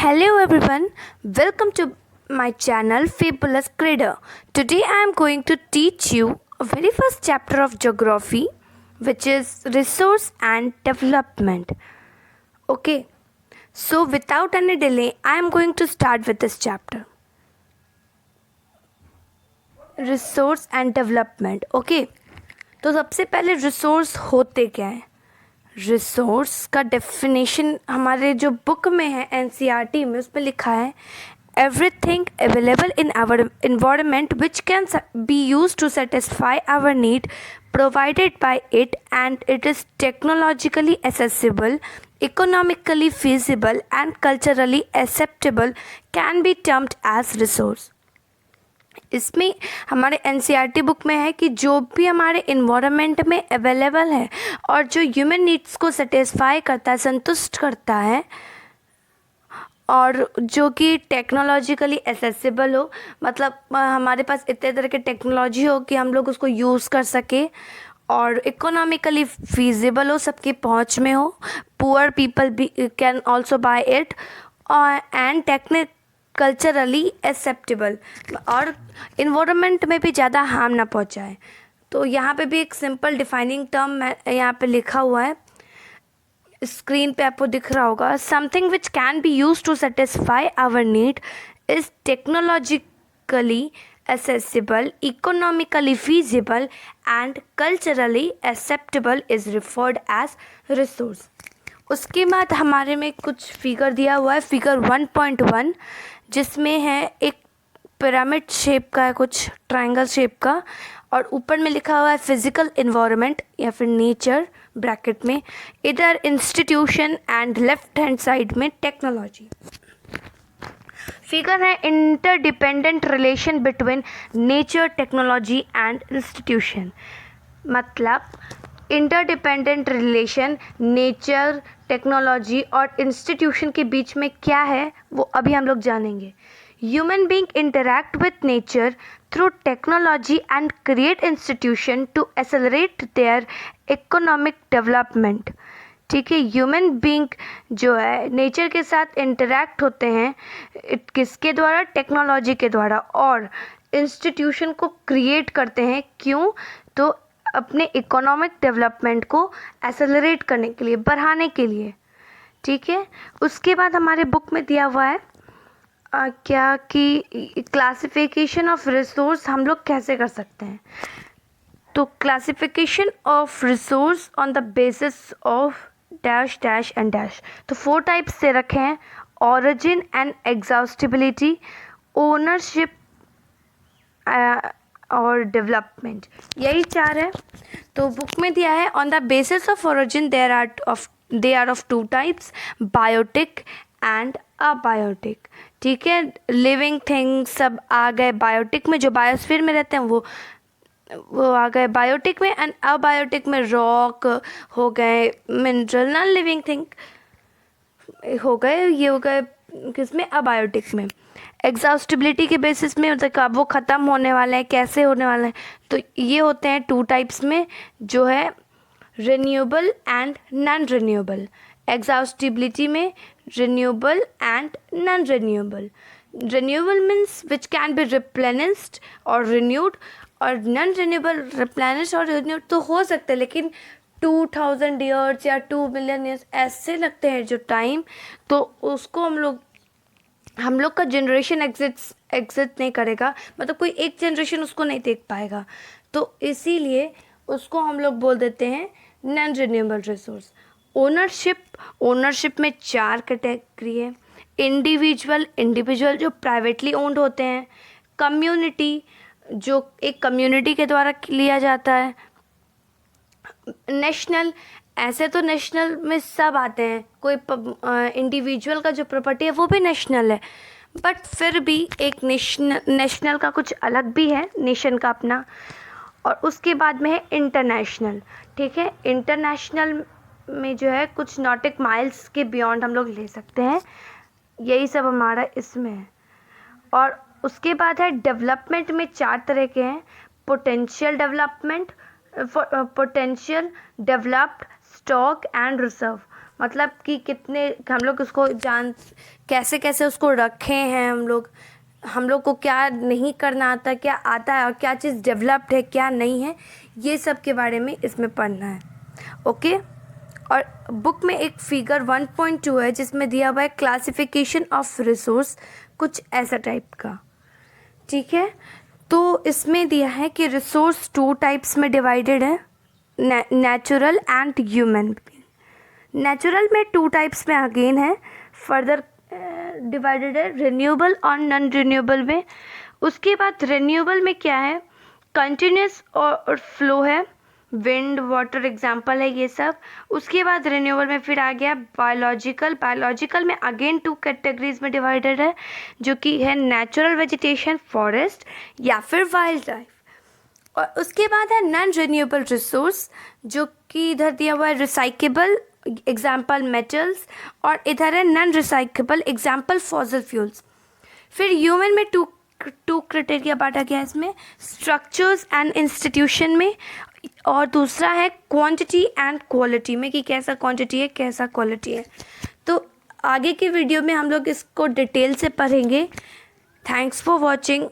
Hello everyone, welcome to my channel Fabulous Creator. Today I am going to teach you a very first chapter of geography, which is resource and development. Okay, so without any delay I am going to start with this chapter. Resource and development. Okay, तो सबसे पहले resource होते क्या हैं? Resource का definition हमारे जो book में है एनसीईआरटी में, उसमें लिखा है everything available in our environment which can be use to satisfy our need provided by it, and it is technologically accessible, economically feasible and culturally acceptable, can be termed as resource. इसमें हमारे NCERT book में है कि जो भी हमारे environment में available है और जो ह्यूमन नीड्स को सेटिस्फाई करता है, संतुष्ट करता है, और जो कि टेक्नोलॉजिकली एसेसिबल हो, मतलब हमारे पास इतने तरह के टेक्नोलॉजी हो कि हम लोग उसको यूज़ कर सके, और इकोनॉमिकली फीजिबल हो, सबकी पहुंच में हो, पुअर पीपल भी कैन ऑल्सो बाय इट, और एंड कल्चरली एक्सेप्टेबल, और इन्वायरमेंट में भी ज़्यादा हार्म ना पहुंचाए. तो यहाँ पे भी एक सिंपल डिफाइनिंग टर्म यहाँ पे लिखा हुआ है, स्क्रीन पे आपको दिख रहा होगा. Something which can be use to satisfy our need is technologically accessible, economically feasible and culturally acceptable is referred as resource. उसके बाद हमारे में कुछ फिगर दिया हुआ है, फिगर 1.1, जिसमें है एक पिरामिड शेप का है, कुछ ट्रायंगल शेप का, और ऊपर में लिखा हुआ है फिजिकल इन्वायरमेंट या फिर नेचर ब्रैकेट में, इधर institution and left hand side में टेक्नोलॉजी. फिगर है interdependent relation between nature, technology and institution. मतलब इंटरडिपेंडेंट रिलेशन नेचर, टेक्नोलॉजी और इंस्टीट्यूशन के बीच में क्या है वो अभी हम लोग जानेंगे. Human being interact with nature through technology and create institution to accelerate their economic development. ठीक है, ह्यूमन बीइंग जो है नेचर के साथ इंटरैक्ट होते हैं, किसके द्वारा? टेक्नोलॉजी के द्वारा, और इंस्टीट्यूशन को क्रिएट करते हैं. क्यों? तो अपने इकोनॉमिक डेवलपमेंट को एक्सेलरेट करने के लिए, बढ़ाने के लिए. ठीक है, उसके बाद हमारे बुक में दिया हुआ है क्या कि क्लासिफिकेशन ऑफ रिसोर्स हम लोग कैसे कर सकते हैं. तो classification of resource on the basis of dash dash and dash. तो 4 टाइप्स से रखे हैं: ऑरिजिन एंड एग्जॉस्टिबिलिटी, ओनरशिप और डेवलपमेंट. यही 4 है. तो बुक में दिया है on the basis of origin they are of 2 types, biotic and abiotic. ठीक है, लिविंग थिंग्स सब आ गए बायोटिक में, जो बायोस्फीयर में रहते हैं वो आ गए बायोटिक में, एंड अबायोटिक में रॉक हो गए, मिनरल, नॉन लिविंग थिंग हो गए, ये हो गए किसमें? अबायोटिक में. एग्जॉस्टिबिलिटी के बेसिस में मतलब कब वो ख़त्म होने वाले हैं, कैसे होने वाले हैं, तो ये होते हैं 2 टाइप्स में, जो है renewable and non renewable. Exhaustibility में renewable and non renewable. Renewable means which can be replenished और रिन्यूड, और नॉन रिन्यूएबल रिप्लेनिश और रिन्यूड तो हो सकते हैं, लेकिन 2000 ईयर्स या 2 मिलियन ईयर्स ऐसे लगते हैं जो टाइम, तो उसको हम लोग का जनरेशन एग्जिस्ट नहीं करेगा, मतलब कोई एक जनरेशन उसको नहीं देख पाएगा. तो इसीलिए उसको हम लोग बोल देते हैं नॉन रिन्यूएबल रिसोर्स. ओनरशिप में 4 कैटेगरी है. इंडिविजुअल जो प्राइवेटली ओन्ड होते हैं. कम्युनिटी जो एक कम्युनिटी के द्वारा लिया जाता है. नेशनल, ऐसे तो नेशनल में सब आते हैं, कोई इंडिविजुअल का जो प्रॉपर्टी है वो भी नेशनल है, बट फिर भी एक नेशनल का कुछ अलग भी है, नेशन का अपना. और उसके बाद में है इंटरनेशनल. ठीक है, इंटरनेशनल में जो है कुछ नॉटिक माइल्स के बियॉन्ड हम लोग ले सकते हैं. यही सब हमारा इसमें है. और उसके बाद है डेवलपमेंट में 4 तरह के हैं. Potential development, potential, developed, stock and reserve. मतलब कि कितने हम लोग उसको कैसे कैसे उसको रखे हैं हम लोग को क्या नहीं करना आता, क्या आता है और क्या चीज़ डेवलप्ड है क्या नहीं है, ये सब के बारे में इसमें पढ़ना है। ओके। और बुक में एक फिगर 1.2 है जिसमें दिया हुआ है क्लासिफिकेशन ऑफ रिसोर्स, कुछ ऐसा टाइप का। ठीक है, तो इसमें दिया है कि रिसोर्स 2 टाइप्स में डिवाइडेड है, नेचुरल एंड ह्यूमन। नेचुरल में 2 टाइप्स में अगेन है, फर्दर डिवाइडेड है रिन्यूएबल और नॉन रिन्यूएबल में। उसके बाद रिन्यूएबल में क्या है, कंटिन्यूस और फ्लो है, विंड वाटर एग्जाम्पल है ये सब। उसके बाद रिन्यूएबल में फिर आ गया बायोलॉजिकल में अगेन 2 कैटेगरीज में डिवाइडेड है, जो कि है नेचुरल वेजिटेशन फॉरेस्ट या फिर वाइल्ड लाइफ। और उसके बाद है नॉन रिन्यूएबल रिसोर्स, जो कि इधर दिया हुआ है रिसाइकेबल एग्जाम्पल मेटल्स, और इधर है non recyclable example fossil fuels. फिर ह्यूमन में टू क्राइटेरिया बांटा गया है इसमें, स्ट्रक्चर्स एंड इंस्टीट्यूशन में, और दूसरा है क्वांटिटी एंड क्वालिटी में, कि कैसा क्वांटिटी है कैसा क्वालिटी है। तो आगे की वीडियो में हम लोग इसको डिटेल से पढ़ेंगे। Thanks for watching.